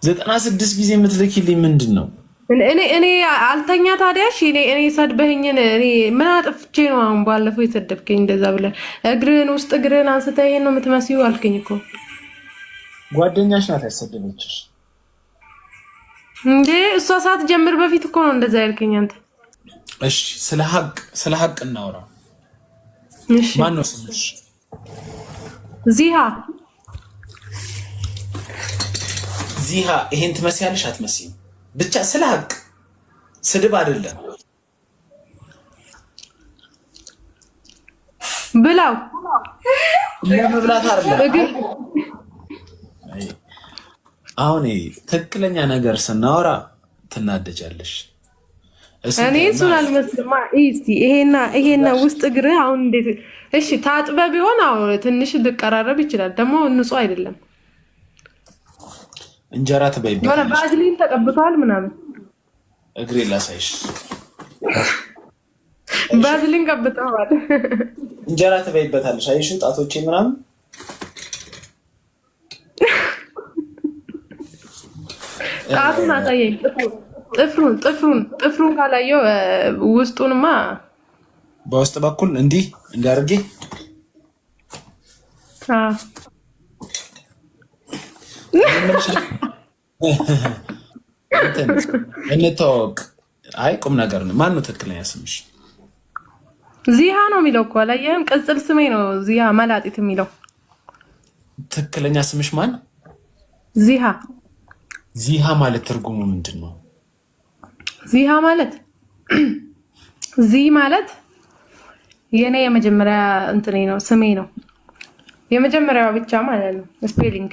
96 ጊዜ የምትልኪልኝ ምንድን ነው? እኔ አልተኛ ታዲያ። እሺ እኔ ሰድበኸኝን እኔ ምን አጥፍቼ ነው? አሁን ባለፈው የሰደብከኝ እንደዛ ብለህ እግርህን ውስጥ እግርህን አንስተህ ይሄን ነው የምትመስዩ አልከኝ እኮ። ጓደኛሽ ናት ያሰደበችሽ እንዴ? እሷ ሰዓት ጀምር በፊት እኮ ነው እንደዛ ያልከኝ አንተ። እሺ ስለ ሀቅ እናውራ። እሺ ማን ነው ስምሽ? ዚሃ ይሄን ትመስያለሽ አትመስይም? ብቻ ስለ ሀቅ ስድብ አይደለም። ብላው ለመብላት አይደለም። አሁን ትክክለኛ ነገር ስናወራ ትናደጃለሽ። እኔ እሱን አልመስልም። እስቲ ይሄና ውስጥ እግር አሁን እንዴት? እሺ ታጥበ ቢሆን አሁን ትንሽ ልቀራረብ ይችላል። ደግሞ ንጹህ አይደለም። እንጀራ ትበይበታለሽ። ባዝሊን ተቀብቷል ምናምን። እግሬ ላሳይሽ። ባዝሊን ቀብተዋል። እንጀራ ትበይበታለሽ። አይሽ ጣቶቼ ምናምን ጣቱን አሳየኝ። ጥፍሩን ካላየው ውስጡንማ በውስጥ በኩል እንዲህ አድርጌ እንተዋወቅ። አይ ቁም ነገር ነው። ማን ነው ትክክለኛ ስምሽ? ዚሃ ነው የሚለው እኮ አላየህም? ቅጽል ስሜ ነው ዚሃ መላጢት የሚለው። ትክክለኛ ስምሽ ማን? ዚሃ ማለት ትርጉሙ ምንድን ነው? ዚሃ ማለት ማለት የኔ የመጀመሪያ እንትኔ ነው፣ ስሜ ነው የመጀመሪያው ብቻ ማለት ነው። ስፔሊንግ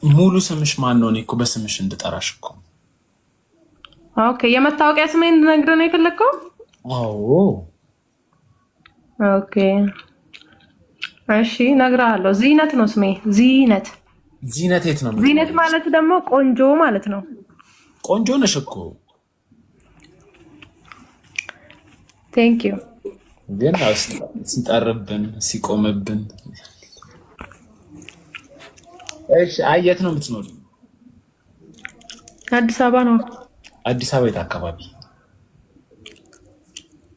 ሙሉ ስምሽ ማን ነው? እኔ እኮ በስምሽ እንድጠራሽ እኮ። ኦኬ የመታወቂያ ስሜ እንድነግርህ ነው የፈለግከው? አዎ። ኦኬ እሺ እነግርሃለሁ። ዚነት ነው ስሜ። ዚነት የት ነው? ዚነት ማለት ደግሞ ቆንጆ ማለት ነው። ቆንጆ ነሽ እኮ። ቴንክ ዩ። ግን ሲጠርብን ሲቆምብን። እሺ የት ነው የምትኖሪ? አዲስ አበባ ነው። አዲስ አበባ የት አካባቢ?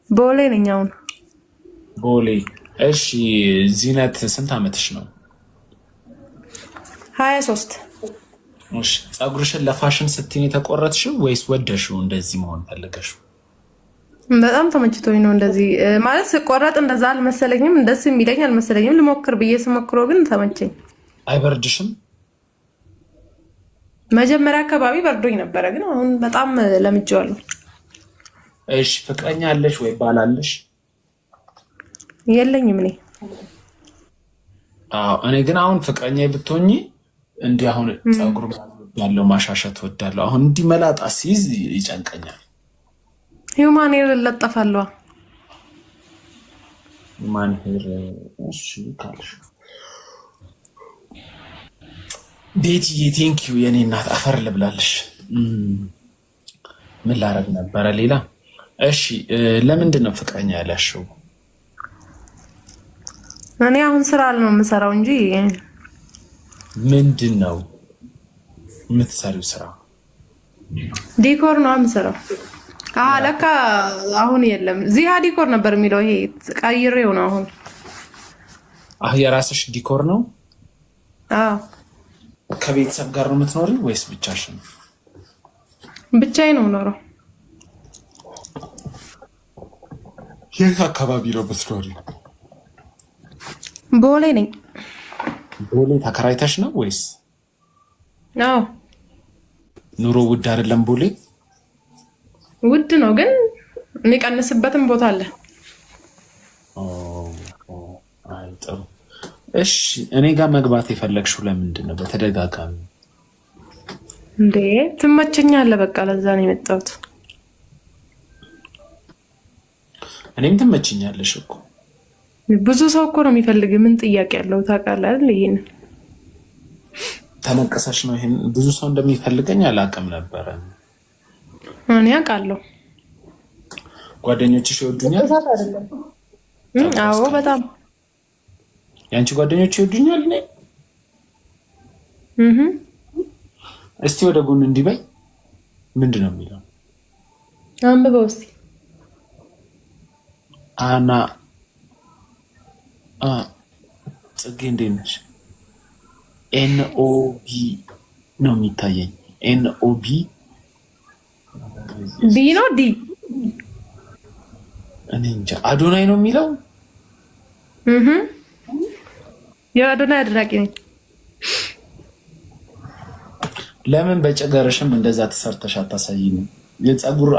ቦሌ ነኝ አሁን። ቦሌ። እሺ ዚነት ስንት ዓመትሽ ነው? 23። እሺ ፀጉርሽን ለፋሽን ስትይኝ የተቆረጥሽው ወይስ ወደሽው እንደዚህ መሆን ፈልገሽው? በጣም ተመችቶኝ ነው እንደዚህ ማለት ስቆረጥ እንደዛ አልመሰለኝም፣ እንደዚህ የሚለኝ አልመሰለኝም። ልሞክር ብዬ ስሞክረው ግን ተመቸኝ። አይበርድሽም? መጀመሪያ አካባቢ በርዶኝ ነበረ፣ ግን አሁን በጣም ለምጄዋለሁ። እሺ ፍቅረኛ አለሽ ወይ ባል አለሽ? የለኝም እኔ። እኔ ግን አሁን ፍቅረኛ ብትሆኚ እንዲህ አሁን ፀጉር ያለው ማሻሸት ወዳለሁ። አሁን እንዲህ መላጣ ሲይዝ ይጨንቀኛል። ሂውማን ሄር ለጠፋለሁ። ሂውማን ሄር እሺ ካልሽ ቤትዬ ቴንኪው የኔ እናት። አፈር ልብላለሽ። ምን ላረግ ነበረ ሌላ? እሺ ለምንድን ነው ፍቅረኛ ያላሽው? እኔ አሁን ስራ ነው የምሰራው እንጂ። ምንድን ነው የምትሰሪው ስራ? ዲኮር ነው የምሰራው። ለካ አሁን የለም። ዚሃ ዲኮር ነበር የሚለው፣ ይሄ ቀይሬው ነው አሁን። የራስሽ ዲኮር ነው? አዎ። ከቤተሰብ ጋር ነው የምትኖሪ ወይስ ብቻሽን? ብቻዬን ነው የምኖረው። የት አካባቢ ነው የምትኖሪ? ቦሌ ነኝ። ቦሌ ተከራይተሽ ነው ወይስ? አዎ። ኑሮ ውድ አይደለም ቦሌ? ውድ ነው ግን የሚቀንስበትም ቦታ አለ። አይ ጥሩ። እሺ እኔ ጋር መግባት የፈለግሽው ለምንድን ነው? በተደጋጋሚ እንዴ ትመቸኛለህ። በቃ ለዛ ነው የመጣሁት። እኔም ትመቸኛለሽ እኮ። ብዙ ሰው እኮ ነው የሚፈልግ። ምን ጥያቄ ያለው ታውቃለህ አይደል? ይሄን ተነቀሰሽ ነው። ይሄን ብዙ ሰው እንደሚፈልገኝ አላውቅም ነበረ። እኔ አውቃለሁ። ጓደኞችሽ ይወዱኛል? አዎ በጣም። ያንቺ ጓደኞች ይወዱኛል? እኔ እስቲ ወደ ጎን እንዲበይ ምንድን ነው የሚለው? አንብበው እስቲ። አና ጽጌ እንዴት ነሽ? ኤንኦቢ ነው የሚታየኝ። ኤንኦቢ ቢ ነው ዲ? እኔ እንጃ። አዶናይ ነው የሚለው። የአዶናይ አድናቂ ነኝ። ለምን በጨገረሽም እንደዛ ተሰርተሽ አታሳይኝም? የፀጉር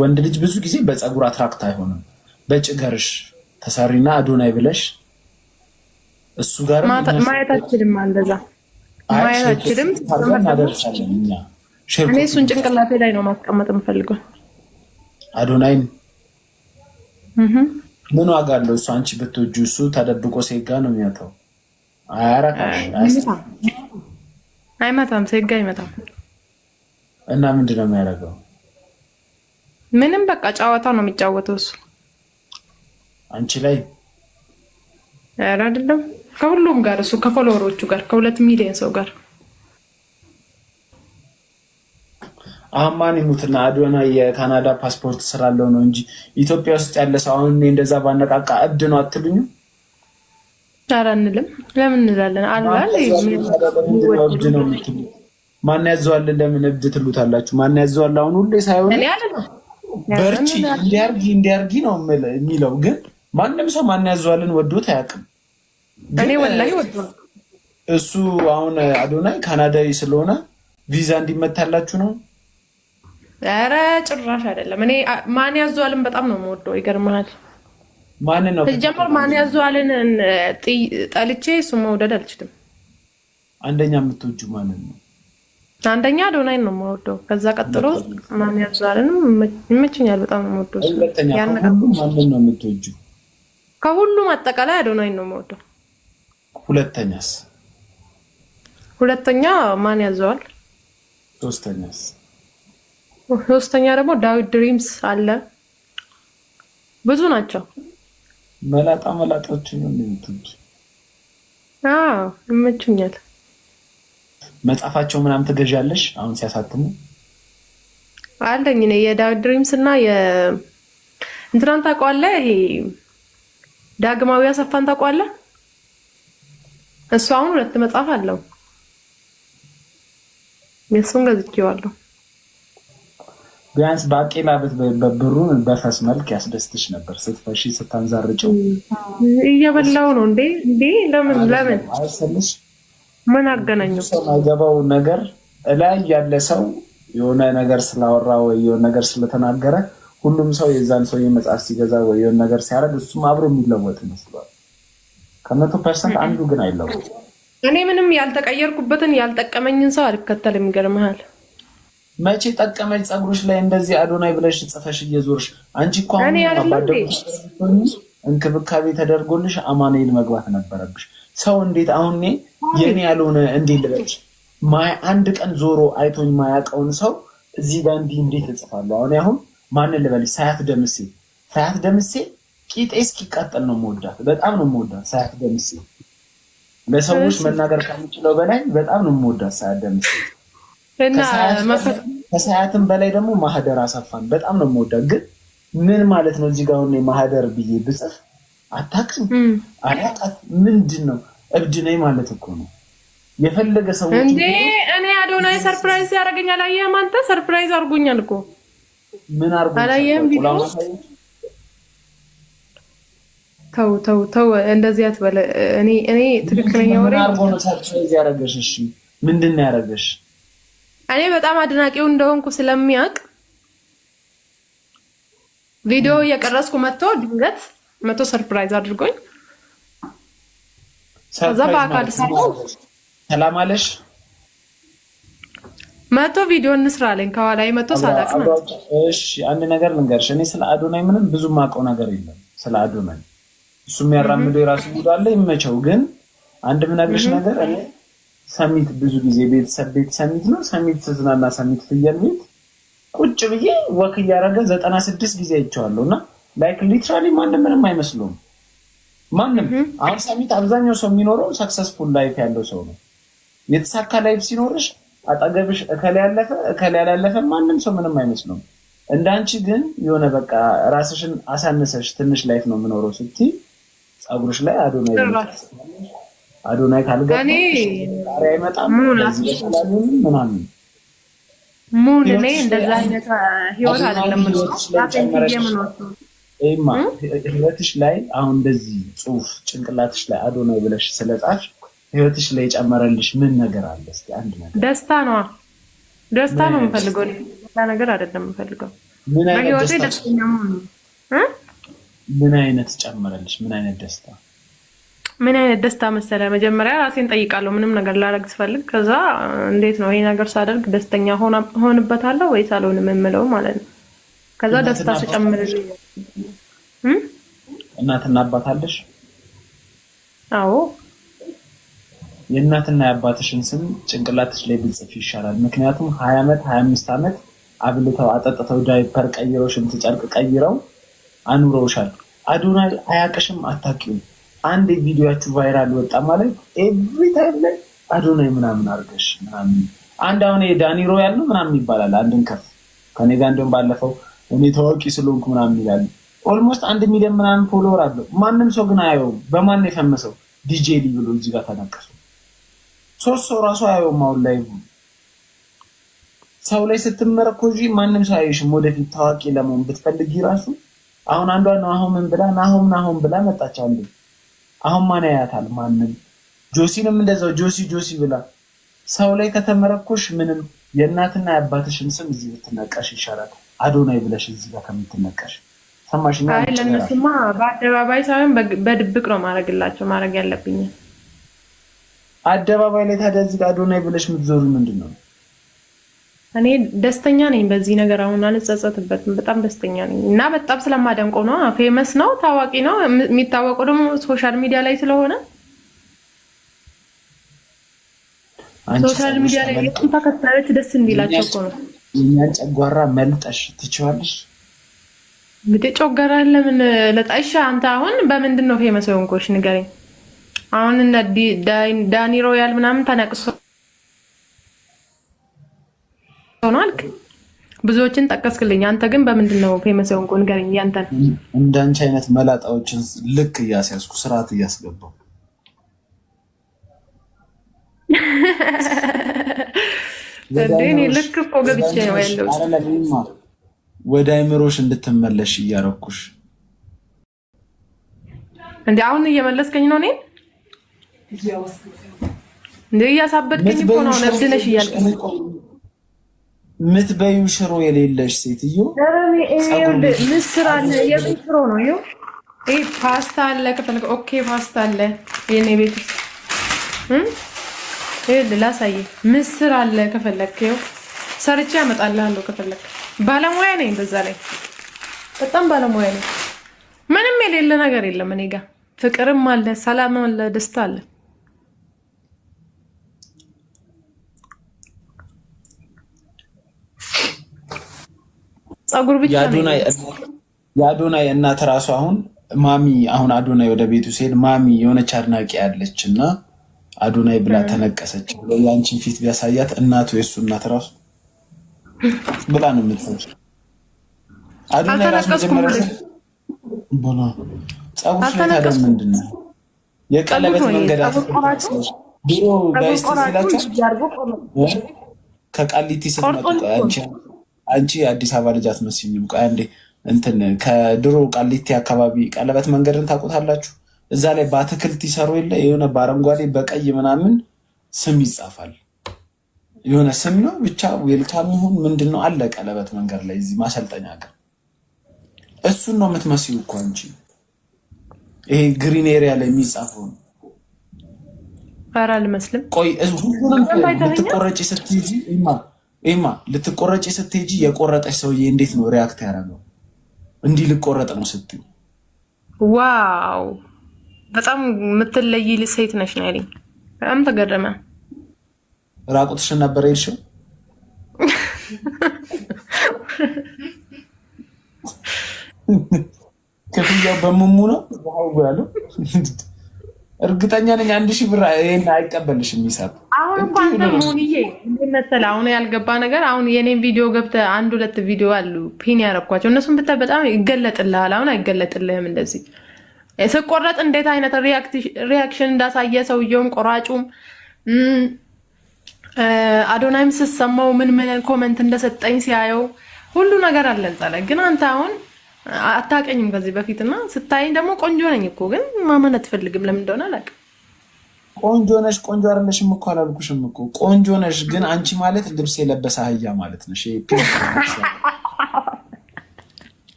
ወንድ ልጅ ብዙ ጊዜ በፀጉር አትራክት አይሆንም። በጭገርሽ ተሳሪና አዶናይ ብለሽ እሱ ጋር ማየት አትችልም። እንደዛ ማየት አትችልም። እናደርሳለን እኛ። እኔ እሱን ጭንቅላቴ ላይ ነው ማስቀመጥ የምፈልገው። አዶናይን ምን ዋጋ አለው? እሱ አንቺ ብትወጁ እሱ ተደብቆ ሴጋ ነው የሚያተው። አይመታም፣ ሴጋ አይመታም። እና ምንድን ነው የሚያደርገው? ምንም በቃ ጨዋታ ነው የሚጫወተው እሱ አንቺ ላይ። ኧረ አይደለም፣ ከሁሉም ጋር እሱ ከፎሎወሮቹ ጋር ከ2 ሚሊዮን ሰው ጋር። አማን ይሙትና አዶናይ የካናዳ ፓስፖርት ስላለው ነው እንጂ ኢትዮጵያ ውስጥ ያለ ሰው አሁን እንደዛ ባነቃቃ እብድ ነው አትሉኝም? ኧረ አንልም። ለምን እንላለን? አልባል እብድ ነው የምትሉ ማን ያዘዋል? ለምን እብድ ትሉታላችሁ? ማን ያዘዋል? አሁን ሁሌ ሳይሆን በርቺ እንዲያርጊ ነው የሚለው፣ ግን ማንም ሰው ማን ያዘዋልን ወዶት አያውቅም። እኔ ወላሂ ወዶ እሱ አሁን አዶናይ ካናዳዊ ስለሆነ ቪዛ እንዲመታላችሁ ነው። ኧረ ጭራሽ አይደለም። እኔ ማን ያዘዋልን በጣም ነው የምወደው። ይገርምሃል። ማን ነው ጀመር ማን ያዘዋልን ጠልቼ እሱ መውደድ አልችልም። አንደኛ የምትወጁ ማለት ነው? አንደኛ አዶናይን ነው የምወደው። ከዛ ቀጥሎ ማን ያዘዋልንም ይመቸኛል፣ በጣም ነው የምወደው። ሁለተኛ ማንን ነው የምትወጁ? ከሁሉም አጠቃላይ አዶናይን ነው የምወደው። ሁለተኛስ? ሁለተኛ ማን ያዘዋል። ሶስተኛስ? ሶስተኛ ደግሞ ዳዊት ድሪምስ አለ። ብዙ ናቸው። መላጣዎችን ነው የምትወጁ? አዎ ይመቹኛል። መጽሐፋቸው ምናምን ትገዣለሽ? አሁን ሲያሳትሙ አለኝ እኔ የዳዊት ድሪምስ እና እንትናን ታውቀዋለህ? ይሄ ዳግማዊ አሰፋን ታውቀዋለህ? እሱ አሁን 2 መጽሐፍ አለው። የእሱን ገዝቼዋለሁ። ቢያንስ ባቄላ ብሩን በፈስ መልክ ያስደስትሽ ነበር። ስትፈሺ ስታንዛርጨው እየበላው ነው እንዴ? ለምን አይሰልሽ? ምን አገናኘው? የማይገባው ነገር ላይ ያለ ሰው የሆነ ነገር ስላወራ ወይ የሆነ ነገር ስለተናገረ ሁሉም ሰው የዛን ሰው የመጽሐፍ ሲገዛ ወይ የሆነ ነገር ሲያደርግ እሱም አብሮ የሚለወጥ ይመስላል። 100% አንዱ ግን አይለወጥ። እኔ ምንም ያልተቀየርኩበትን ያልጠቀመኝን ሰው አልከተልም። ይገርምሃል። መቼ ጠቀመኝ? ፀጉርሽ ላይ እንደዚህ አዶናይ ብለሽ ጽፈሽ እየዞርሽ አንቺ እኮ አሁን እንክብካቤ ተደርጎልሽ አማኑኤል መግባት ነበረብሽ። ሰው እንዴት አሁን የኔ ያልሆነ እንዴት ልበልሽ? አንድ ቀን ዞሮ አይቶኝ ማያውቀውን ሰው እዚህ ጋር እንዴት እጽፋለሁ? አሁን ማንን ልበልሽ? ሳያት ደምሴ ቂጤ እስኪቃጠል ነው የምወዳት። በጣም ነው የምወዳት ሳያት ደምሴ። ለሰዎች መናገር ከምችለው በላይ በጣም ነው የምወዳት ሳያት ደምሴ። ከሳያትም በላይ ደግሞ ማህደር አሰፋን በጣም ነው የምወዳት። ግን ምን ማለት ነው እዚህ ጋር አሁን ማህደር ብዬ ብጽፍ አታውቅም አላውቃት ምንድን ነው? እብድ ነኝ ማለት እኮ ነው። የፈለገ ሰው እንዴ እኔ አዶናይ ሰርፕራይዝ ያደርገኛል። አየህም አንተ ሰርፕራይዝ አድርጎኛል እኮ። ምን አድርጎ? አላየህም? ቪዲዮ ተው እንደዚህ አትበለ። እኔ ትክክለኛ ወሬ ምን አድርጎ ነው ሰርፕራይዝ ያደረገሽ? እሺ ምንድን ነው ያደረገሽ? እኔ በጣም አድናቂው እንደሆንኩ ስለሚያውቅ ቪዲዮ እየቀረጽኩ ድንገት መጥቶ ሰርፕራይዝ አድርጎኝ ከዛ በአካል ሰላም አለሽ መጥቶ ቪዲዮ እንስራ አለኝ። ከኋላዬ መጥቶ ሳላቅ ነው። እሺ አንድ ነገር ልንገርሽ። እኔ ስለ አዶናይ ምንም ብዙ ማውቀው ነገር የለም። ስለ አዶናይ እሱ የሚያራምደው የራሱ ጉድ አለ፣ ይመቸው። ግን አንድ ምነግርሽ ነገር እኔ ሰሚት ብዙ ጊዜ ቤተሰብ ሰሚት ነው ሰሚት ስዝናና ሰሚት ፍየል ቤት ቁጭ ብዬ ወክ እያደረገ 96 ጊዜ አይቼዋለሁ። እና ላይክ ሊትራሊ ማንም ምንም አይመስለውም። ማንም አሁን ሰሚት አብዛኛው ሰው የሚኖረው ሰክሰስፉል ላይፍ ያለው ሰው ነው። የተሳካ ላይፍ ሲኖርሽ አጠገብሽ እከሌ ያላለፈ ማንም ሰው ምንም አይመስለውም። እንዳንቺ ግን የሆነ በቃ ራስሽን አሳነሰሽ ትንሽ ላይፍ ነው የምኖረው ስትይ ፀጉርሽ ላይ አዶናይ ካልገባ አይመጣም ምናምን ሙሉ ላይ እንደዛ አይነት ህይወት አይደለም ህይወትሽ ላይ አሁን እንደዚህ ጽሁፍ ጭንቅላትሽ ላይ አዶናይ ብለሽ ስለጻፍሽ ህይወትሽ ላይ የጨመረልሽ ምን ነገር አለ? እስኪ አንድ ነገር። ደስታ ነው የምፈልገው፣ ሌላ ነገር አይደለም የምፈልገው። በህይወቴ ደስተኛ መሆን ነው። ምን አይነት ጨመረልሽ? ምን አይነት ደስታ መሰለ? መጀመሪያ ራሴን ጠይቃለሁ፣ ምንም ነገር ላደርግ ስፈልግ። ከዛ እንዴት ነው ይሄ ነገር ሳደርግ ደስተኛ ሆንበታለሁ ወይስ አልሆንም የምለው ማለት ነው። ከዛ ደስታ ሲጨምርልኝ። እናትና አባት አለሽ? አዎ። የእናትና የአባትሽን ስም ጭንቅላትሽ ላይ ብጽፍ ይሻላል። ምክንያቱም 20 ዓመት 25 ዓመት አብልተው አጠጥተው ዳይፐር ቀይረው ሽንት ጨርቅ ቀይረው አኑረውሻል። አዶናይ አያቅሽም፣ አታውቂውም። አንድ ቪዲዮአችሁ ቫይራል ወጣ ማለት ኤቭሪ ታይም ላይ አዶናይ ምናምን አድርገሽ ምናምን። አንድ አሁን ዳኒ ሮያል ነው ምናምን ይባላል። አንድን ከፍ ከኔ ጋር እንደውም ባለፈው እኔ ታዋቂ ስለሆንኩ ምናምን ይላል። ኦልሞስት 1 ሚሊዮን ምናምን ፎሎወር አለው። ማንም ሰው ግን አያየውም። በማን ነው የፈመሰው? ዲጄ ሊ ብሎ እዚህ ጋር ተነቀሱ። 3 ሰው ራሱ አያየውም። አሁን ላይ ሰው ላይ ስትመረኮጂ ማንም ሰው አያይሽም። ወደፊት ታዋቂ ለመሆን ብትፈልጊ ራሱ አሁን አንዷ ነው አሁን ብላ ናሆም ብላ መጣች። አንዱ አሁን ማን ያያታል? ማንም። ጆሲንም እንደዛው ጆሲ ብላ ሰው ላይ ከተመረኮሽ ምንም። የእናትና የአባትሽን ስም እዚህ ብትነቀሽ ይሻላል አዶናይ ብለሽ እዚህ ጋር ከምትነቀሽ። ሰማሽኝ? አይ ለነሱማ በአደባባይ ሳይሆን በድብቅ ነው ማድረግ ያለብኝ። አደባባይ ላይ ታዲያ እዚህ ጋር አዶናይ ብለሽ የምትዞሩ ምንድን ነው? እኔ ደስተኛ ነኝ በዚህ ነገር፣ አሁን አልጸጸትበትም። በጣም ደስተኛ ነኝ እና በጣም ስለማደንቀው ነው። ፌመስ ነው፣ ታዋቂ ነው። የሚታወቀው ደግሞ ሶሻል ሚዲያ ላይ ስለሆነ ሶሻል ሚዲያ ላይ የቱን ተከታዮች ደስ እንዲላቸው እኮ ነው። የእኛን ጨጓራ መልጠሽ ትችዋለሽ። እንግዲህ ጨጓራ ለምን ለጣይሻ? አንተ አሁን በምንድን ነው ፌመስ የሆንኩሽ ንገረኝ። አሁን እነ ዳኒ ሮያል ምናምን ተነቅሶ ሆናልክ፣ ብዙዎችን ጠቀስክልኝ። አንተ ግን በምንድን ነው ፌመስ የሆንኩ ንገረኝ። ያንተን እንዳንቺ አይነት መላጣዎችን ልክ እያስያዝኩ ስርዓት እያስገባው እኔ ልክ እኮ ገብቼ ነው ያለው። ወደ አይምሮሽ እንድትመለሽ እያረኩሽ እንዴ። አሁን እየመለስከኝ ነው እኔን እንዴ? እያሳበድከኝ እኮ ነው። ነብድነሽ እያልከኝ ምትበዩ ሽሮ የሌለሽ ሴትዮ። ምስር አለ። የምን ሽሮ ነው? ይሄ ፓስታ አለ ከፈለክ። ኦኬ ፓስታ አለ የኔ ቤት ውስጥ ላሳየ። ምስር አለ ከፈለክ፣ ይኸው ሰርቼ አመጣልሃለሁ ከፈለክ። ባለሙያ ነኝ፣ በዛ ላይ በጣም ባለሙያ ነኝ። ምንም የሌለ ነገር የለም እኔ ጋር። ፍቅርም አለ፣ ሰላም አለ፣ ደስታ አለ። ጸጉር ብቻ ነው የአዶናይ እናት ራሱ አሁን ማሚ፣ አሁን አዶናይ ወደ ቤቱ ሲሄድ ማሚ የሆነች አድናቂ ያለች እና አዶናይ ብላ ተነቀሰች ብሎ ያንቺን ፊት ቢያሳያት እናቱ የሱ እናት ራሱ ብላ ነው የምትፈጅ። አዶናይ ራሱ መጀመሪያ ቦሎ ጸጉር ታዲያ ምንድን ነው የቀለበት መንገድ ድሮ ጋይስት ሲላቸው ከቃሊቲ ስትመጡ አንቺ አዲስ አበባ ልጅ አትመስይኝም። ቆይ አንዴ እንትን ከድሮ ቃሊቲ አካባቢ ቀለበት መንገድን ታውቁታላችሁ? እዛ ላይ በአትክልት ይሰሩ የለ የሆነ በአረንጓዴ በቀይ ምናምን ስም ይጻፋል። የሆነ ስም ነው ብቻ ዌልካም ይሁን ምንድን ነው አለ ቀለበት መንገድ ላይ እዚህ ማሰልጠኛ ጋር። እሱን ነው የምትመስዩ እኮ አንቺ። ይሄ ግሪን ኤሪያ ላይ የሚጻፈው ነው። ኧረ አልመስልም። ቆይ ልትቆረጪ ስትሄጂ ኢማ ልትቆረጪ ስትሄጂ የቆረጠች ሰውዬ እንዴት ነው ሪያክት ያደረገው? እንዲህ ልቆረጥ ነው ስትይ ዋው በጣም የምትለይ ሴት ነሽ ነው ያለኝ። በጣም ተገረመ። ራቁትሽን ነበር የሄድሽው? ክፍያው በሙሙ ነው ያለው። እርግጠኛ ነኝ 1000 ብር ይሄን አይቀበልሽም። ይሳብ አሁን እኮ አንተ ሙኒዬ እንዴት መሰለህ አሁን ያልገባ ነገር አሁን የኔን ቪዲዮ ገብተህ 1-2 ቪዲዮ አሉ ፒን ያረኳቸው እነሱን ብታይ በጣም ይገለጥልሃል። አሁን አይገለጥልህም። እንደዚህ ስቆረጥ እንዴት አይነት ሪያክሽን እንዳሳየ ሰውየውም ቆራጩም አዶናይም ስሰማው ምን ኮሜንት እንደሰጠኝ ሲያየው ሁሉ ነገር አለ እዛ ላይ። ግን አንተ አሁን አታውቀኝም ከዚህ በፊትና ስታይኝ ደግሞ ቆንጆ ነኝ እኮ ግን ማመን አትፈልግም። ለምን እንደሆነ አላውቅም። ቆንጆ ነሽ ቆንጆ አይደለሽም እኮ አላልኩሽም እኮ ቆንጆ ነሽ። ግን አንቺ ማለት ልብስ የለበሰ አህያ ማለት ነሽ።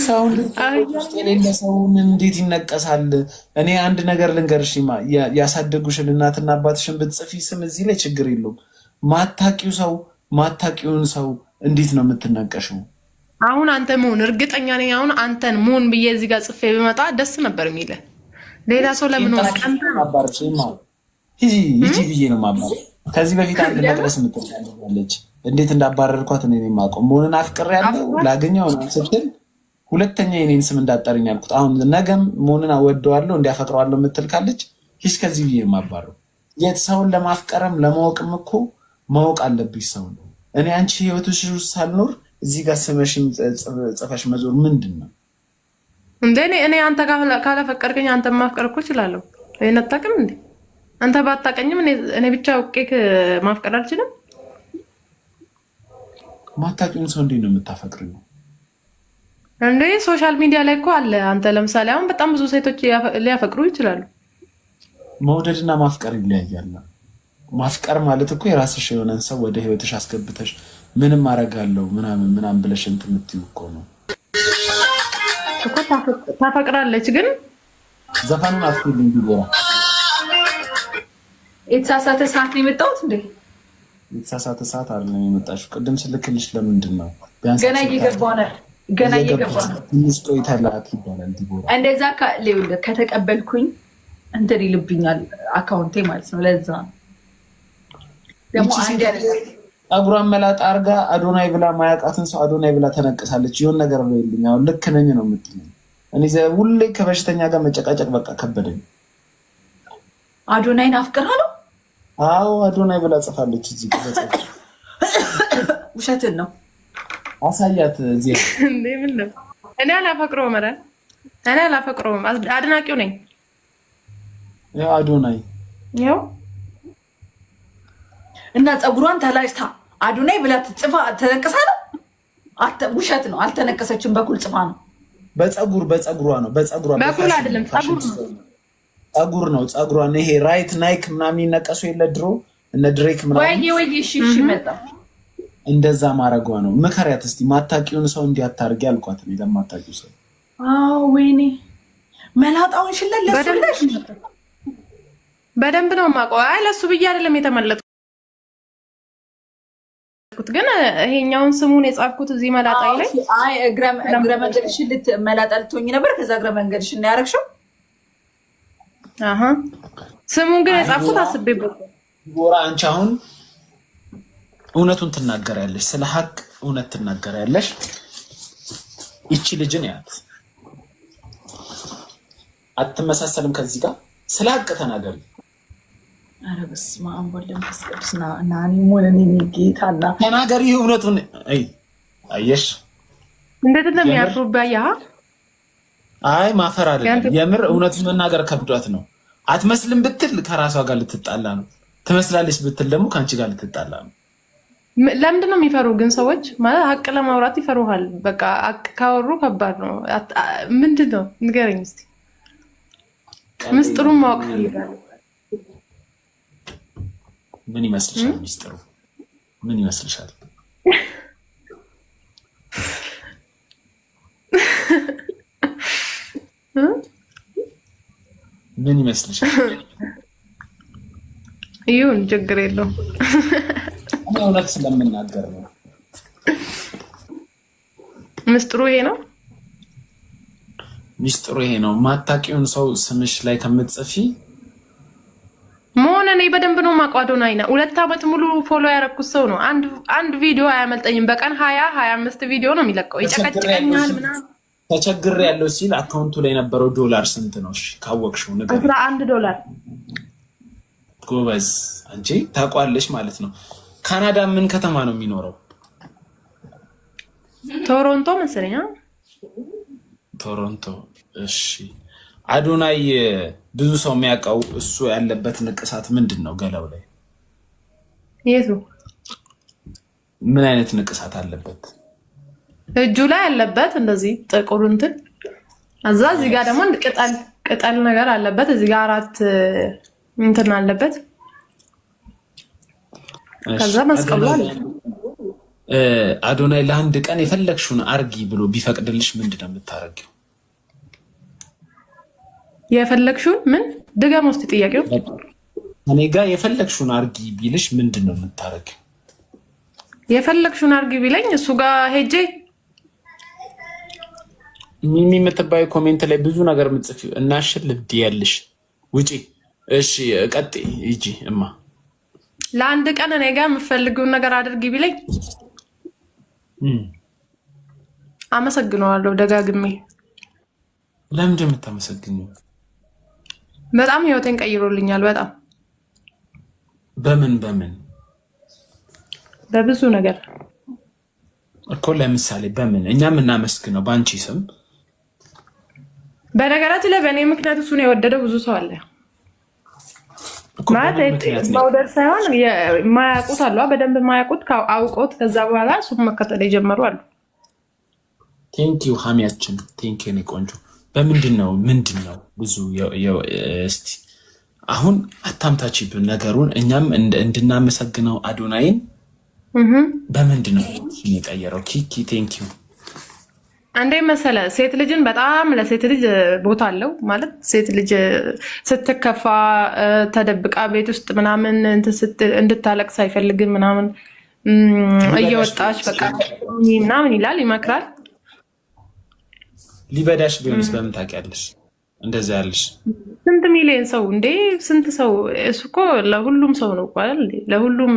ሰውን ውስጥ የሌለ ሰውን እንዴት ይነቀሳል? እኔ አንድ ነገር ልንገርሽ፣ ያሳደጉሽን እናትና አባትሽን ብትጽፊ ስም እዚህ ላይ ችግር የለውም። ማታቂውን ሰው እንዴት ነው የምትነቀሽው? አሁን አንተ መሆን እርግጠኛ ነኝ። አሁን አንተን መሆን ብዬ እዚህ ጋር ጽፌ ብመጣ ደስ ነበር የሚልህ። ሌላ ሰው ለምን ሆነ ቀንተ ሂጂ ብዬ ነው ማባር። ከዚህ በፊት አንድ መቅደስ የምትላለች እንዴት እንዳባረርኳት እኔ የማውቀው መሆንን አፍቅሬያለሁ ላገኘው ስትል ሁለተኛ የኔን ስም እንዳጠርኝ አልኩት። አሁን ነገም መሆንን አወደዋለሁ እንዲያፈቅረዋለሁ የምትል ካለች ሂጅ ከዚህ ብዬ የማባረው። የት ሰውን ለማፍቀርም ለማወቅም እኮ ማወቅ አለብሽ ሰው ነው። እኔ አንቺ ህይወትሽ ውስጥ ሳልኖር እዚህ ጋር ስመሽን ጽፈሽ መዞር ምንድን ነው እንዴ? እኔ አንተ ካላፈቀርከኝ አንተ ማፍቀር እኮ እችላለሁ። ይሄን አታውቅም እንዴ? አንተ ባታውቀኝም እኔ ብቻ አውቄክ ማፍቀር አልችልም? ማታውቂውን ሰው እንዴት ነው የምታፈቅሪው? እንዴ ሶሻል ሚዲያ ላይ እኮ አለ። አንተ ለምሳሌ አሁን በጣም ብዙ ሴቶች ሊያፈቅሩ ይችላሉ። መውደድና ማፍቀር ይለያያል። ማፍቀር ማለት እኮ የራስሽ የሆነን ሰው ወደ ህይወትሽ አስገብተሽ ምንም አረጋለሁ ምናምን ብለሽ እንትን የምትይው እኮ ነው እኮ። ታፈቅራለች ግን ዘፈኑን አትፈልጊ ቢሆን የተሳሳተ ሰዓት ነው የመጣሁት እንዴ? የተሳሳተ ሰዓት አይደለም የመጣሽው። ቅድም ስልክልሽ ለምንድን ነው ገና እየገባሁ ነው። ትንሽ ቆይታላት ይባላል ዲቦራ። እንደዛ ከተቀበልኩኝ እንትን ይልብኛል አካውንቴ ማለት ነው። ለዛ ደግሞ አንድ ጸጉሯን መላጣ አርጋ አዶናይ ብላ ማያውቃትን ሰው አዶናይ ብላ ተነቅሳለች። ይሁን ነገር ነው ይልኝ። አሁን ልክ ነኝ ነው የምትለኝ። እኔ ሁሌ ከበሽተኛ ጋር መጨቃጨቅ በቃ ከበደኝ። አዶናይን አፍቅራ ነው? አዎ አዶናይ ብላ ጽፋለች እዚህ ጋር። ውሸትን ነው። አሳያት እዚህ እንዴ ምን ነው? እኔ አላፈቅረውም። ኧረ እኔ አላፈቅረውም። አድናቂው ነኝ። ያው አዶናይ ያው እና ጸጉሯን ተላጭታ አዶናይ ብላ ጽፋ ተነቅሳ ነው? ውሸት ነው። አልተነቀሰችም። በኩል ጽፋ ነው። በጸጉሯ ነው። በኩል አይደለም ጸጉር ነው። ጸጉሯን ይሄ ራይት ናይክ ምናምን ይነቀሱ የለ ድሮ እነ ድሬክ ምናምን ወይ እሺ መጣ እንደዛ ማረጓ ነው። ምከሪያት እስቲ ማታቂውን ሰው እንዲያታርጊ አልኳት ነው ለማታቂው ሰው። ወይኔ መላጣውን ሽለለሽ በደንብ ነው የማውቀው። አይ ለሱ ብዬ አይደለም የተመለጥኩት፣ ግን ይሄኛውን ስሙን የጻፍኩት እዚህ መላጣይ ላይ። አይ እግረ መንገድሽን መላጣ ልትሆኝ ነበር። ከዛ እግረ መንገድሽን ነው ያደረግሽው። ስሙን ግን የጻፍኩት አስቤበት። ዲቦራ አንቺ አሁን እውነቱን ትናገሪያለሽ፣ ስለ ሀቅ እውነት ትናገሪያለሽ። ይቺ ልጅን ያት አትመሳሰልም ከዚህ ጋር። ስለ ሀቅ ተናገሪ። ኧረ በስመ አብ ወወልድ ወመንፈስ ቅዱስ ና ሞለኔ ጌታና ተናገሪ እውነቱን። አየሽ እንዴት ነው የሚያርፉብህ? አይ ማፈር አይደለም የምር እውነቱን መናገር ከብዷት ነው። አትመስልም ብትል ከራሷ ጋር ልትጣላ ነው። ትመስላለች ብትል ደግሞ ከአንቺ ጋር ልትጣላ ነው። ለምንድን ነው የሚፈሩ ግን ሰዎች? ማለት ሀቅ ለማውራት ይፈሩሃል። በቃ ሀቅ ካወሩ ከባድ ነው። ምንድን ነው ንገረኝ እስኪ። ምስጢሩን ማወቅ ፈልጋለሁ። ምን ይመስልሻል? ምስጢሩ ምን ይመስልሻል? ምን ይመስልሻል? ይሁን ችግር የለውም። እውነት ስለምናገር ነው። ምስጢሩ ይሄ ነው። ምስጢሩ ይሄ ነው። ማታቂውን ሰው ስምሽ ላይ ከምትጽፊ መሆን እኔ በደንብ ነው የማውቀው። አዶናይ ነው 2 ዓመት ሙሉ ፎሎ ያደረኩት ሰው ነው። አንድ ቪዲዮ አያመልጠኝም። በቀን 25 ቪዲዮ ነው የሚለቀው። ይጨቀጭቀኛል ምናምን። ተቸግሬ ያለው ሲል አካውንቱ ላይ የነበረው ዶላር ስንት ነው? እሺ ካወቅሽው ነገር $11 ጎበዝ አንቺ ታውቋለሽ ማለት ነው። ካናዳ ምን ከተማ ነው የሚኖረው? ቶሮንቶ መሰለኝ። ቶሮንቶ። እሺ አዶናይ ብዙ ሰው የሚያውቀው እሱ ያለበት ንቅሳት ምንድን ነው? ገላው ላይ የቱ ምን አይነት ንቅሳት አለበት? እጁ ላይ ያለበት እንደዚህ ጥቁር እንትን እዛ እዚህ ጋር ደግሞ ቅጠል ነገር አለበት። እዚህ ጋር 4 እንትን አለበት። ከዛ መስቀሉ አለ። አዶናይ ለአንድ ቀን የፈለግሽውን አርጊ ብሎ ቢፈቅድልሽ ምንድን ነው የምታረጊው? የፈለግሽውን ምን ድገም ውስጥ ጥያቄው እኔ ጋር የፈለግሽውን አርጊ ቢልሽ ምንድን ነው የምታረጊው? የፈለግሽውን አርጊ ቢለኝ እሱ ጋር ሄጄ ሚሚ የምትባይ ኮሜንት ላይ ብዙ ነገር የምትጽፊው እናሽር ልብድ ያልሽ ውጪ። እሺ ቀጥይ ሂጂ እማ። ለአንድ ቀን እኔ ጋር የምፈልገውን ነገር አድርጊ ቢለኝ አመሰግነዋለሁ ደጋግሜ። ለምንድን ነው የምታመሰግኘው? በጣም ህይወቴን ቀይሮልኛል። በጣም በምን በብዙ ነገር እኮ። ለምሳሌ በምን? እኛ የምናመስግነው በአንቺ ስም። በነገራችን ላይ በእኔ ምክንያት እሱን የወደደው ብዙ ሰው አለ። ማለት መውደድ ሳይሆን የማያውቁት አሉ፣ በደንብ የማያውቁት አውቆት ከዛ በኋላ እሱን መከተል የጀመሩ አሉ። ቴንኪው ሀሚያችን፣ ቴንኪው የኔ ቆንጆ። ምንድን ነው ብዙ እስቲ አሁን አታምታችብን ነገሩን፣ እኛም እንድናመሰግነው አዶናይን በምንድን ነው የቀየረው? ኪኪ ቴንኪው። አንዴ መሰለ ሴት ልጅን በጣም ለሴት ልጅ ቦታ አለው ማለት ሴት ልጅ ስትከፋ ተደብቃ ቤት ውስጥ ምናምን እንድታለቅስ አይፈልግም ምናምን እየወጣች በቃ ምናምን ይላል፣ ይመክራል። ሊበዳሽ ቢሆንስ በምን ታውቂያለሽ? እንደዛ ያለሽ ስንት ሚሊዮን ሰው እንዴ! ስንት ሰው እሱ እኮ ለሁሉም ሰው ነው አይደል? ለሁሉም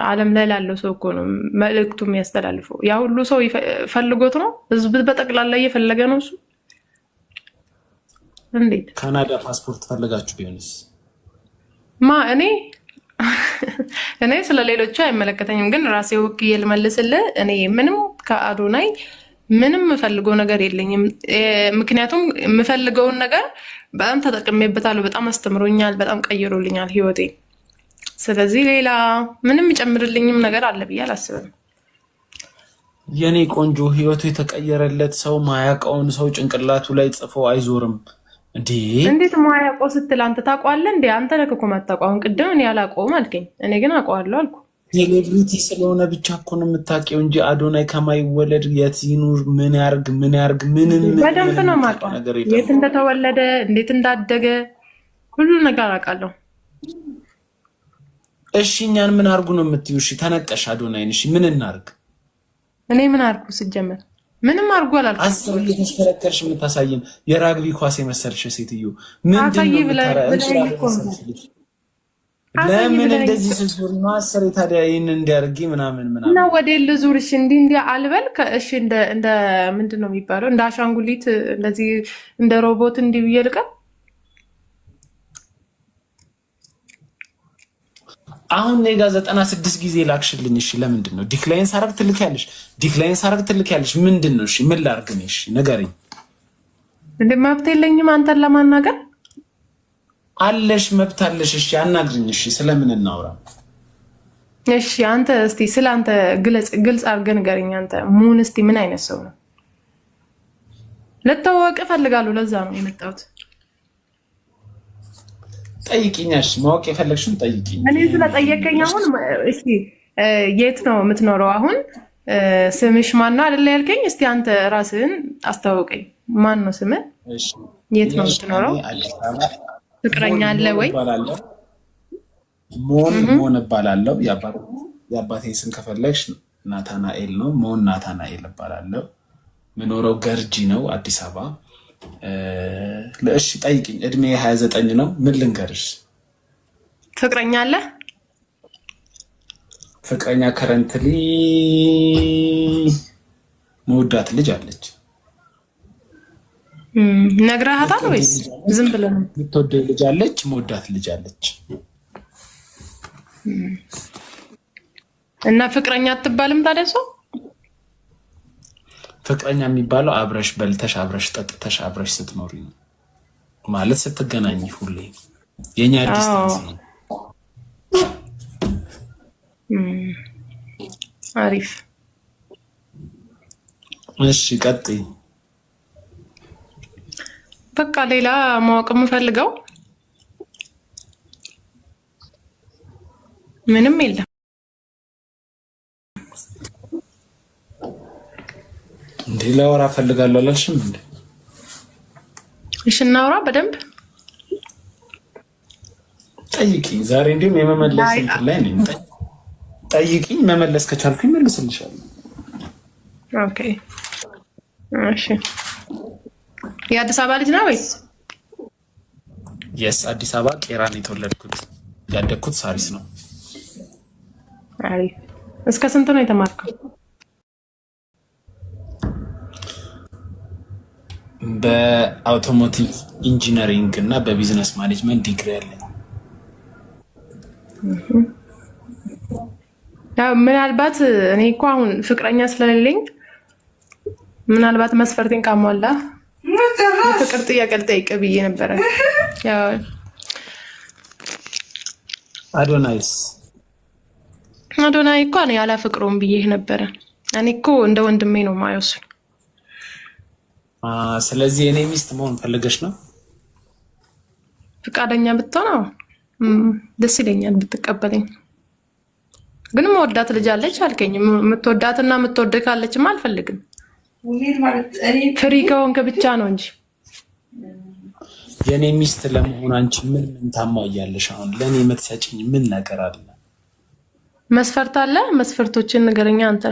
ዓለም ላይ ላለው ሰው እኮ ነው መልእክቱ የሚያስተላልፈው። ያ ሁሉ ሰው ፈልጎት ነው፣ ህዝብ በጠቅላላ እየፈለገ ነው እሱ። እንዴት ካናዳ ፓስፖርት ፈልጋችሁ ቢሆንስ? እኔ ስለ ሌሎቹ አይመለከተኝም፣ ግን ራሴ ወክዬ ልመልስልህ። እኔ ምንም ከአዶናይ ምንም የምፈልገው ነገር የለኝም። ምክንያቱም የምፈልገውን ነገር በጣም ተጠቅሜበታለሁ። በጣም አስተምሮኛል፣ በጣም ቀይሮልኛል ህይወቴ። ስለዚህ ሌላ ምንም ይጨምርልኝም ነገር አለ ብዬ አላስብም። የኔ ቆንጆ ህይወቱ የተቀየረለት ሰው ማያውቀውን ሰው ጭንቅላቱ ላይ ጽፎ አይዞርም እንዴ? እንዴት ማያውቀው ስትል አንተ ታውቀዋለህ እንዴ? አንተ ነህ እኮ የማታውቀው። አሁን ቅድም እኔ አላውቀውም አልከኝ፣ እኔ ግን አውቀዋለሁ አልኩ። ሴሌብሪቲ ስለሆነ ብቻ እኮ ነው የምታውቂው እንጂ አዶናይ ከማይወለድ የት ይኑር ምን ያርግ ምንም በደንብ ነው የማውቀው። የት እንደተወለደ እንዴት እንዳደገ ሁሉ ነገር አውቃለሁ። እሺ እኛን ምን አርጉ ነው የምትይው? እሺ ተነቀሽ አዶናይን። እሺ ምን እናርግ? እኔ ምን አርጉ? ሲጀመር ምንም አርጉ አላልኩም። አስር እየተሽከረከርሽ የምታሳይን የራግቢ ኳስ የመሰልሽ ሴትዮ ምንድን ነው ለምን እንደዚህ ስትዞሪ ነው? አስር ታዲያ ይህን እንዲያርጊ ምናምን እና ወደ ልዙር። እሺ እንዲህ አልበል። እሺ እንደ ምንድን ነው የሚባለው? እንደ አሻንጉሊት እንደዚህ እንደ ሮቦት እንዲህ ብዬ ልቀር? አሁን እኔ ጋር 96 ጊዜ ላክሽልኝ። እሺ ለምንድን ነው ዲክላይን ሳረግ ትልኪያለሽ? ምንድን ነው? እሺ ምን ላርግ ነው? እሺ ንገረኝ። እንደ መብት የለኝም አንተን ለማናገር? አለሽ መብት አለሽ። እሺ አናግሪኝ። እሺ ስለምን እናውራ? እሺ አንተ እስቲ ስለአንተ ግልጽ አድርገህ ንገረኝ። አንተ ሙን እስቲ ምን አይነት ሰው ነው? ልታወቅ እፈልጋለሁ። ለዛ ነው የመጣሁት። ጠይቂኛሽ ማወቅ የፈለግሽውን ጠይቂኝ። እኔ ስለጠየቀኝ አሁን እሺ የት ነው የምትኖረው? አሁን ስምሽ ማን ነው አይደል ያልከኝ? እስቲ አንተ ራስህን አስተዋውቀኝ። ማን ነው ስምህ? የት ነው የምትኖረው? ፍቅረኛ አለ ወይ? ሞን እባላለሁ። የአባቴ ስም ከፈለግሽ ናታናኤል ነው። ሞን ናታናኤል እባላለሁ። ምኖረው ገርጂ ነው አዲስ አበባ። እሺ ጠይቂኝ። እድሜ 29 ነው። ምን ልንገርሽ? ፍቅረኛ አለ? ፍቅረኛ ከረንትሊ መወዳት ልጅ አለች። ነግረሃታል ወይስ ዝም ብለህ ነው? የምትወደው ልጅ አለች፣ መወዳት ልጅ አለች። እና ፍቅረኛ አትባልም ታዲያ? ሰው ፍቅረኛ የሚባለው አብረሽ በልተሽ አብረሽ ጠጥተሽ አብረሽ ስትኖሪ ነው ማለት ስትገናኝ ሁሌ። የኛ ዲስታንስ ነው። አሪፍ። እሺ ቀጥይ። በቃ ሌላ ማወቅ የምፈልገው ምንም የለም። እንዴ ላወራ ፈልጋለሁ አላልሽም እንዴ? እሺ እናውራ በደንብ። ጠይቂኝ። ዛሬ እንዲሁም የመመለስ እንትን ላይ ነኝ። ጠይቂኝ፣ መመለስ ከቻልኩኝ መልስልሻለሁ። ኦኬ እሺ። የአዲስ አበባ ልጅ ነው ወይስ? የስ አዲስ አበባ ቄራን የተወለድኩት ያደግኩት ሳሪስ ነው። አሪፍ። እስከ ስንት ነው የተማርከው? በአውቶሞቲቭ ኢንጂነሪንግ እና በቢዝነስ ማኔጅመንት ዲግሪ አለኝ። ምናልባት እኔ እኮ አሁን ፍቅረኛ ስለሌለኝ ምናልባት መስፈርቴን ካሟላ የፍቅር ጥያቄ ልጠይቅህ ብዬ ነበረ። አዶናይስ አዶናይ እኮ እኔ አላፈቅረውም ብዬ ነበረ። እኔ እኮ እንደ ወንድሜ ነው የማየው እሱን። ስለዚህ እኔ ሚስት መሆን ፈልገሽ ነው? ፍቃደኛ ብትሆን ደስ ይለኛል ብትቀበለኝ። ግን መወዳት ልጅ አለች አልከኝ። የምትወዳትና የምትወድ ካለችማ አልፈልግም። ፍሪ ከሆንክ ብቻ ነው እንጂ። የእኔ ሚስት ለመሆን አንቺ ምን ታሟያለሽ? አሁን ለእኔ የምትሰጭኝ ምን ነገር አለ? መስፈርት አለ? መስፈርቶችን ንገረኛ አንተ።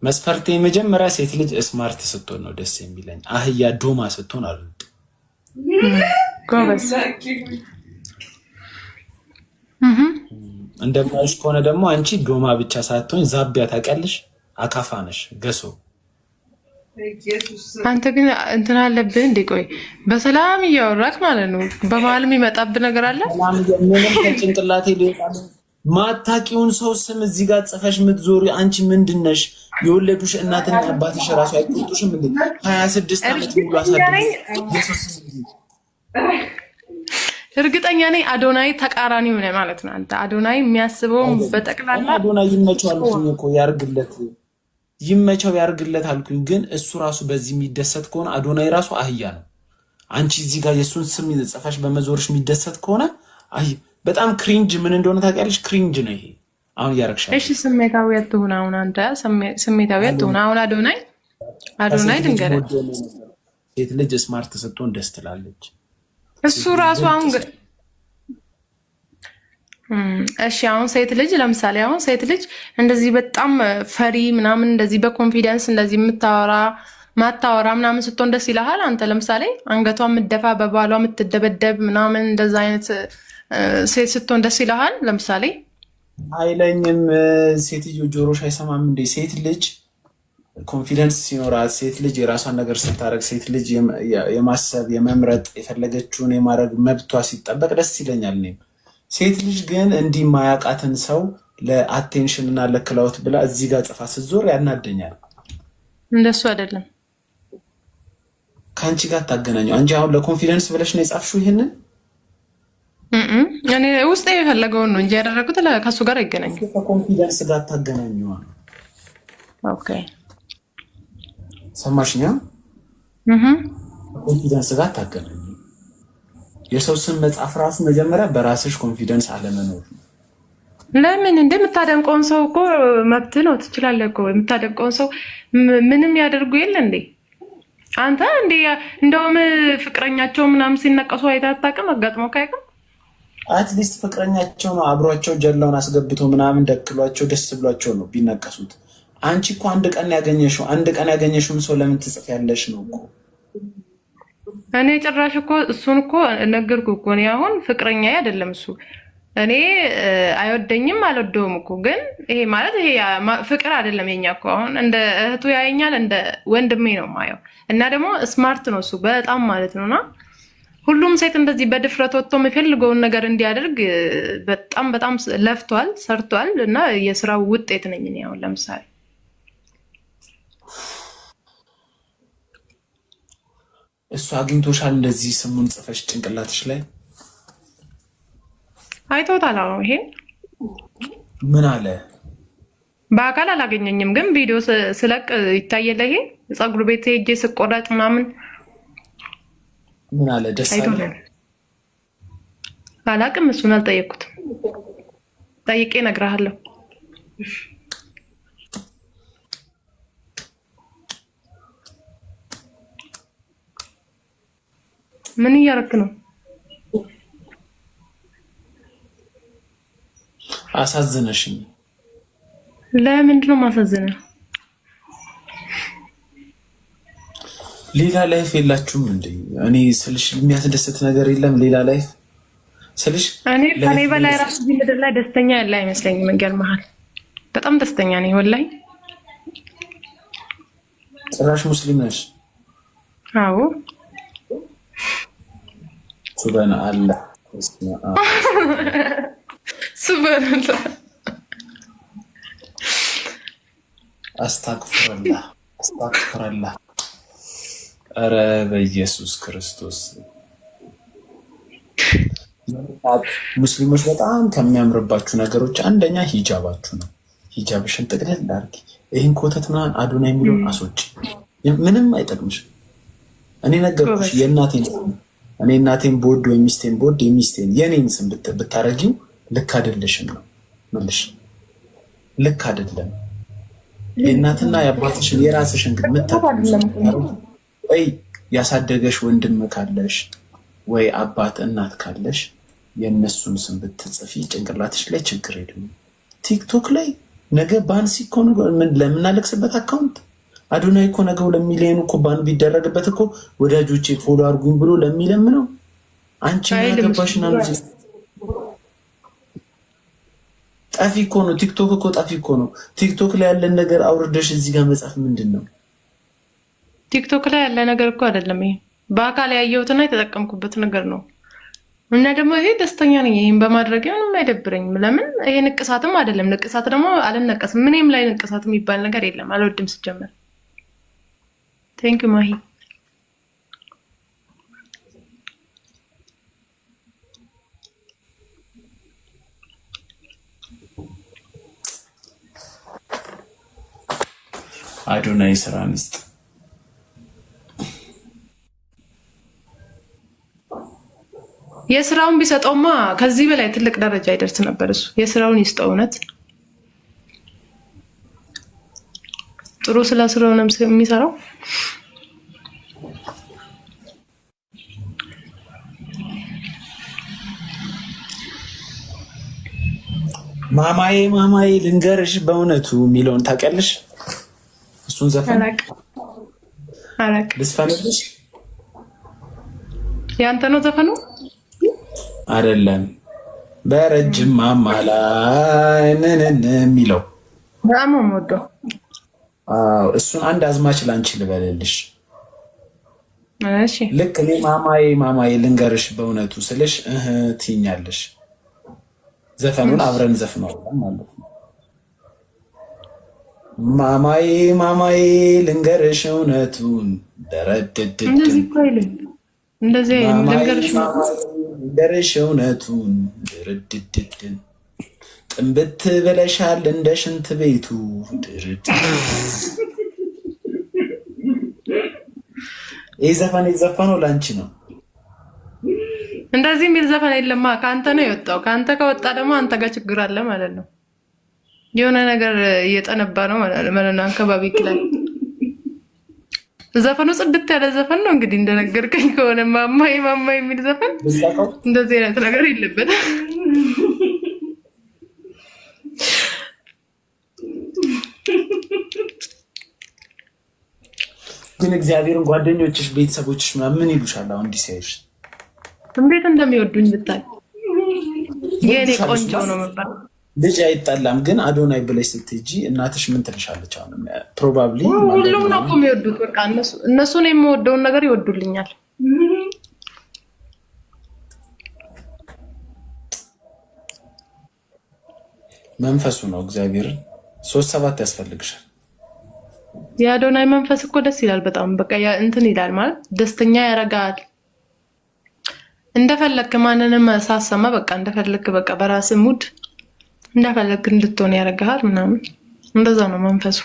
መስፈርቴ የመጀመሪያ ሴት ልጅ ስማርት ስትሆን ነው ደስ የሚለኝ። አህያ ዶማ ስትሆን አልወድም። ጎበዝ። እንደማይሽ ከሆነ ደግሞ አንቺ ዶማ ብቻ ሳትሆን ዛቢያ ታውቂያለሽ፣ አካፋ ነሽ፣ ገሶ። አንተ ግን እንትን አለብህ እንዴ? ቆይ በሰላም እያወራክ ማለት ነው፣ በመሀል የሚመጣብህ ነገር አለ? ምንም ከጭንቅላቴ ሊወጣ ማታቂውን ሰው ስም እዚህ ጋር ጽፈሽ ምትዞሪ አንቺ ምንድነሽ? የወለዱሽ እናትና አባትሽ ራሱ አይቆጡሽም እንዴ? 26 ዓመት ሙሉ አሳደገሽ። እርግጠኛ ነኝ አዶናይ ተቃራኒ ሆነ ማለት ነው። አንተ አዶናይ የሚያስበው በጠቅላላ አዶናይ ይመቸው አልኩኝ እኮ ያርግለት፣ ይመቸው ያርግለት አልኩኝ። ግን እሱ ራሱ በዚህ የሚደሰት ከሆነ አዶናይ ራሱ አህያ ነው። አንቺ እዚህ ጋር የሱን ስም ጽፈሽ በመዞርሽ የሚደሰት ከሆነ አይ በጣም ክሪንጅ ምን እንደሆነ ታውቂያለሽ? ክሪንጅ ነው ይሄ አሁን እያረግሻለሁ። እሺ ስሜታዊ አትሁን። አሁን አንተ ስሜታዊ አትሁን። አሁን አዶናይ ድንገረኝ ሴት ልጅ ስማርት ስትሆን ደስ ትላለች። እሱ ራሱ አሁን እሺ አሁን ሴት ልጅ ለምሳሌ አሁን ሴት ልጅ እንደዚህ በጣም ፈሪ ምናምን እንደዚህ በኮንፊደንስ እንደዚህ ማታወራ ምናምን ስትሆን ደስ ይልሃል? አንተ ለምሳሌ አንገቷ የምትደፋ በባሏ የምትደበደብ ምናምን እንደዛ አይነት ሴት ስትሆን ደስ ይልሃል? ለምሳሌ አይለኝም። ሴትዮ ጆሮሽ አይሰማም እንዴ? ሴት ልጅ ኮንፊደንስ ሲኖራት፣ ሴት ልጅ የራሷን ነገር ስታደርግ፣ ሴት ልጅ የማሰብ የመምረጥ የፈለገችውን የማድረግ መብቷ ሲጠበቅ ደስ ይለኛል እኔም። ሴት ልጅ ግን እንዲህ ማያውቃትን ሰው ለአቴንሽን እና ለክላውት ብላ እዚህ ጋር ጽፋ ስትዞር ያናደኛል። እንደሱ አይደለም። ከአንቺ ጋር ታገናኘው። አንቺ አሁን ለኮንፊደንስ ብለሽ ነው የጻፍሽው ይሄንን? እኔ ውስጥ የፈለገውን ነው እንጂ ያደረኩት ከሱ ጋር አይገናኝም። ከኮንፊደንስ ጋር ታገናኘዋ። ኦኬ ሰማሽኛ? ኮንፊደንስ ጋር ታገናኘው። የሰው ስም መጻፍ ራሱ መጀመሪያ በራስሽ ኮንፊደንስ አለመኖር ነው። ለምን እንደምታደንቀውን ሰው እኮ መብት ነው፣ ትችላለህ እኮ የምታደንቀውን ሰው ምንም ያደርጉ የለ እንዴ? አንተ እንዴ እንደውም ፍቅረኛቸው ምናምን ሲነቀሱ አይተህ አታውቅም? አጋጥሞ ካይቅም አትሊስት ፍቅረኛቸው ነው አብሯቸው ጀላውን አስገብቶ ምናምን ደክሏቸው ደስ ብሏቸው ነው ቢነቀሱት። አንቺ እኮ አንድ ቀን ያገኘሽውን ሰው ለምን ትጽፊያለሽ ነው እኮ። እኔ ጭራሽ እኮ እሱን እኮ ነገርኩህ እኮ እኔ አሁን ፍቅረኛዬ አይደለም እሱ። እኔ አይወደኝም አልወደውም እኮ ግን ይሄ ማለት ይሄ ፍቅር አይደለም። የኛ እኮ አሁን እንደ እህቱ ያየኛል፣ እንደ ወንድሜ ነው ማየው። እና ደግሞ ስማርት ነው እሱ በጣም ማለት ነውና ሁሉም ሴት እንደዚህ በድፍረት ወጥቶ የሚፈልገውን ነገር እንዲያደርግ በጣም በጣም ለፍቷል፣ ሰርቷል እና የስራው ውጤት ነኝ እኔ። አሁን ለምሳሌ እሱ አግኝቶሻል እንደዚህ ስሙን ጽፈሽ ጭንቅላትሽ ላይ አይቶታል? አዎ። ይሄ ምን አለ? በአካል አላገኘኝም፣ ግን ቪዲዮ ስለቅ ይታየለ። ይሄ ፀጉር ቤት ሄጄ ስቆረጥ ምናምን ምን አለ? ደስ አለ? አላቅም፣ እሱን አልጠየቅኩትም። ጠይቄ እነግርሃለሁ። ምን እያደረክ ነው? አሳዝነሽኝ። ለምንድን ነው ማሳዝነው? ሌላ ላይፍ የላችሁም እንዴ? እኔ ስልሽ የሚያስደስት ነገር የለም ሌላ ላይፍ ስልሽ። እኔ ከኔ በላይ ራሱ ምድር ላይ ደስተኛ ያለ አይመስለኝም። ይገርምሃል፣ በጣም ደስተኛ ነኝ ወላሂ። ጭራሽ ሙስሊም ነሽ? አዎ። ሱብሃን አላህ ሱብሃንአላህ አስታክፍረላህ አስታክፍረላህ። ኧረ በኢየሱስ ክርስቶስ ሙስሊሞች በጣም ከሚያምርባችሁ ነገሮች አንደኛ ሂጃባችሁ ነው። ሂጃብሽን ጥቅልል አድርጊ። ይህን ኮተት ምናምን አዶና የሚለውን አስወጪ። ምንም አይጠቅምሽም። እኔ ነገርኩሽ። እኔ እናቴን ቦድ ወይ ሚስቴን ቦድ የሚስቴን የኔን ስም ብታረጊው ልክ አይደለሽም ነው ምልሽ። ልክ አይደለም። የእናትና የአባትሽን የራስሽን ግን ወይ ያሳደገሽ ወንድም ካለሽ ወይ አባት እናት ካለሽ የእነሱን ስም ብትጽፊ ጭንቅላትሽ ላይ ችግር የለም። ቲክቶክ ላይ ነገ ባንስ እኮ ምን ለምናለቅስበት አካውንት አዶናይ እኮ ነገው ለሚሊዮን እኮ ባን ቢደረግበት እኮ ወዳጆቼ ፎሎ አድርጉኝ ብሎ ለሚለምነው አንቺ ያገባሽና ነው። ጠፊ እኮ ነው ቲክቶክ እኮ ጠፊ እኮ ነው። ቲክቶክ ላይ ያለን ነገር አውርደሽ እዚህ ጋር መጻፍ ምንድን ነው? ቲክቶክ ላይ ያለ ነገር እኮ አይደለም። ይሄ በአካል ያየሁትና የተጠቀምኩበት ነገር ነው። እና ደግሞ ይሄ ደስተኛ ነኝ ይሄን በማድረግ ምንም አይደብረኝም። ለምን ይሄ ንቅሳትም አይደለም። ንቅሳት ደግሞ አልነቀስም። ምንም ላይ ንቅሳት የሚባል ነገር የለም። አልወድም ስጀምር። ቴንክ ዩ ማሂ። አዶናይ ስራ ንስጥ። የስራውን ቢሰጠውማ ከዚህ በላይ ትልቅ ደረጃ ይደርስ ነበር። እሱ የስራውን ይስጠው። እውነት ጥሩ ስለ ስራው ነው የሚሰራው። ማማዬ ማማዬ ልንገርሽ በእውነቱ የሚለውን ታውቂያለሽ? እሱን ዘፈን አላቅ ልስፈንልሽ። ያንተ ነው ዘፈኑ? አይደለም በረጅም ማማ ላይ ምን የሚለው በጣም ወዶ። እሱን አንድ አዝማች ላንቺ ልበልልሽ። እሺ ልክ እኔ ማማዬ ማማዬ ልንገርሽ በእውነቱ ስልሽ ትይኛለሽ። ዘፈኑን አብረን ዘፍነዋለን ማለት ነው። ማማዬ ማማዬ ልንገርሽ እውነቱን ደረደድድ እንደዚህ ልንገርሽ እውነቱን ድርድድድን ጥንብት ብለሻል እንደ ሽንት ቤቱ ድርድ። ይህ ዘፈን የተዘፈነው ለአንቺ ነው። እንደዚህ የሚል ዘፈን የለማ። ከአንተ ነው የወጣው። ከአንተ ከወጣ ደግሞ አንተ ጋር ችግር አለ ማለት ነው። የሆነ ነገር እየጠነባ ነው ማለት ነው። አንከባቢ ይችላል። ዘፈኑ ጽድት ያለ ዘፈን ነው። እንግዲህ እንደነገርከኝ ከሆነ ማማዬ ማማዬ የሚል ዘፈን እንደዚህ አይነት ነገር የለበትም። ግን እግዚአብሔርን ጓደኞችሽ፣ ቤተሰቦችሽ ምን ይሉሻል? አሁን እንዲህ ሲያዩሽ እንዴት እንደሚወዱኝ ብታይ። የኔ ቆንጆ ነው መባል ልጅ አይጣላም። ግን አዶናይ ብለሽ ስትሄጂ እናትሽ ምን ትልሻለች? አሁን ፕሮባብሊ ሁሉም ነው እኮ የሚወዱት። በቃ እነሱ ነው የምወደውን ነገር ይወዱልኛል። መንፈሱ ነው እግዚአብሔርን 3-7 ያስፈልግሻል። የአዶናይ መንፈስ እኮ ደስ ይላል በጣም በቃ እንትን ይላል ማለት ደስተኛ ያረጋል። እንደፈለክ ማንንም ሳሰማ በቃ እንደፈለክ በቃ በራስ ሙድ እንደፈለክ እንድትሆን ያረጋል ምናምን እንደዛ ነው መንፈሱ።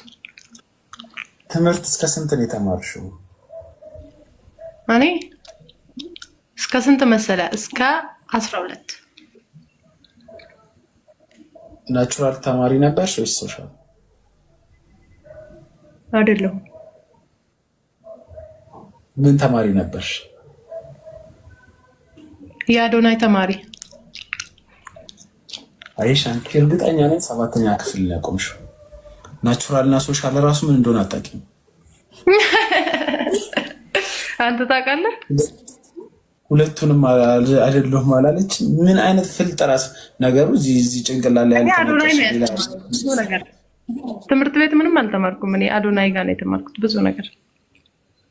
ትምህርት እስከ ስንት ነው የተማርሽው? እኔ እስከ ስንት መሰለ? እስከ 12 ናቹራል ተማሪ ነበርሽ ወይስ ሶሻል? አይደለም። ምን ተማሪ ነበርሽ? የአዶናይ ተማሪ። አይሽ አንቺ እርግጠኛ ነኝ 7ኛ ክፍል ላይ ያቆምሽው። ናቹራል እና ሶሻል ራሱ ምን እንደሆነ አታውቂም። አንተ ታውቃለህ? ሁለቱንም አይደለሁም አላለች። ምን አይነት ፍልጥራስ ነገሩ እዚህ ጭንቅላት ላይ ያለ ትምህርት ቤት ምንም አልተማርኩም። እኔ አዶናይ ጋር ነው የተማርኩት ብዙ ነገር።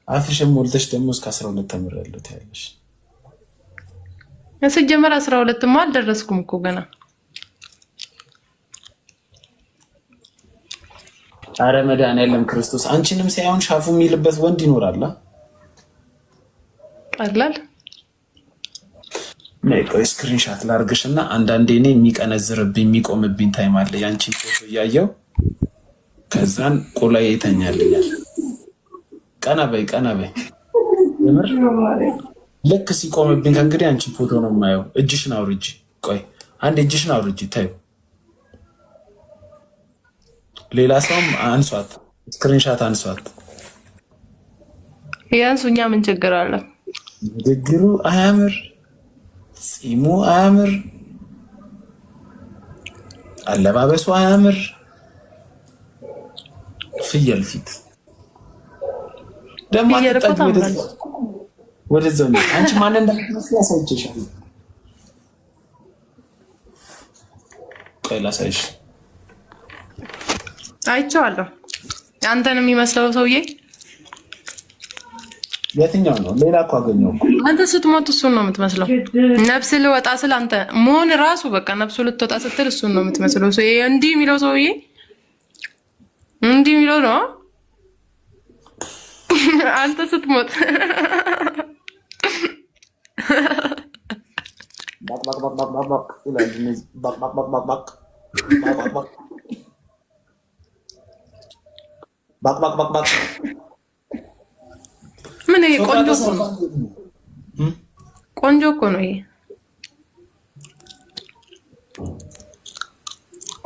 አፍሽም ሞልተሽ ደግሞ እስከ 12 ተምሬያለሁ ታያለሽ። ስጀመር 12ማ አልደረስኩም እኮ ገና። አረ መድኃኒዓለም ክርስቶስ አንቺንም ሳይሆን ሻፉ የሚልበት ወንድ ይኖራል። ቀላል ነይ ቆይ ስክሪንሻት ላርግሽና አንዳንዴ እኔ የሚቀነዝርብኝ የሚቆምብኝ ታይም አለ። ያንቺን ፎቶ እያየው ከዛን ቆላዬ ይተኛልኛል። ቀና በይ ቀና በይ። የምር ልክ ሲቆምብኝ ከእንግዲህ አንቺን ፎቶ ነው የማየው። እጅሽን አውርጂ። ቆይ አንድ እጅሽን አውርጂ ታዩ። ሌላ ሰውም አንሷት፣ ስክሪንሻት አንሷት። ያንሱኛ ምን ችግር አለ? ንግግሩ አያምር፣ ፂሙ አያምር፣ አለባበሱ አያምር። ፍየል ፊት ደግሞ ወደዛው ነው። አንቺ ማን እንደምትመስል ያሳይችሻል። ቆይ ላሳይሽ። አይቼዋለሁ። አንተን የሚመስለው ሰውዬ የትኛው ነው? ሌላ እኮ አገኘው እኮ። አንተ ስትሞት እሱን ነው የምትመስለው። ነፍስ ልወጣ ስል አንተ መሆን ራሱ በቃ ነፍሱ ልትወጣ ስትል እሱን ነው የምትመስለው። እንዲህ የሚለው ሰውዬ እንዲህ የሚለው ነው። አንተ ስትሞት ምን ይሄ ቆንጆ እኮ ነው። ቆንጆ እኮ ነው ይሄ።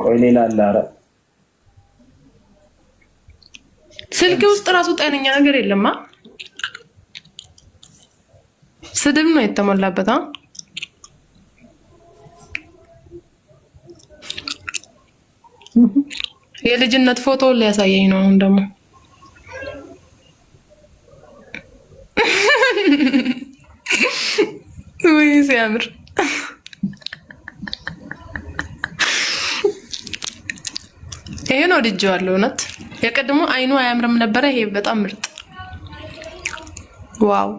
ቆይ ሌላ አለ። ኧረ ስልክ ውስጥ ራሱ ጤነኛ ነገር የለማ። ስድብ ነው የተሞላበት። የልጅነት ፎቶ ሊያሳየኝ ነው አሁን ደግሞ። ወይ ሲያምር! ይሄ ነው ወድጄዋለሁ። እውነት የቀድሞ አይኑ አያምርም ነበረ። ይሄ በጣም ምርጥ። ዋው!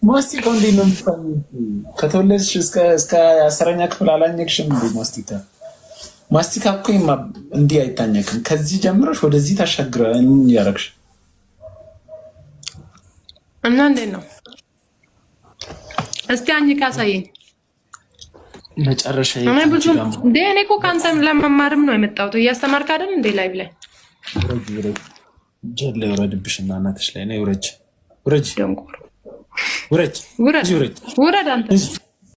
ማስቲካ እንዴት ነው የምትፈሚው? ከተወለድሽ እስከ 10ኛ ክፍል አላኘክሽም እንዴ? ማስቲካ እኮ እንዲህ አይታኘክም። ከዚህ ጀምረሽ ወደዚህ ታሻግረን ያረግሽ እና እንዴት ነው? እስቲ አኝካ አሳየኝ። መጨረሻ እኔ ብዙ እንዴ እኔ እኮ ካንተም ለመማርም ነው የመጣሁት። እያስተማርክ አይደል እንዴ? ላይቭ ላይ ጀለ ወረድብሽና እናትሽ ላይ ነው። ውረጅ ደንቆሮ ውረጅ ውረድ አንተ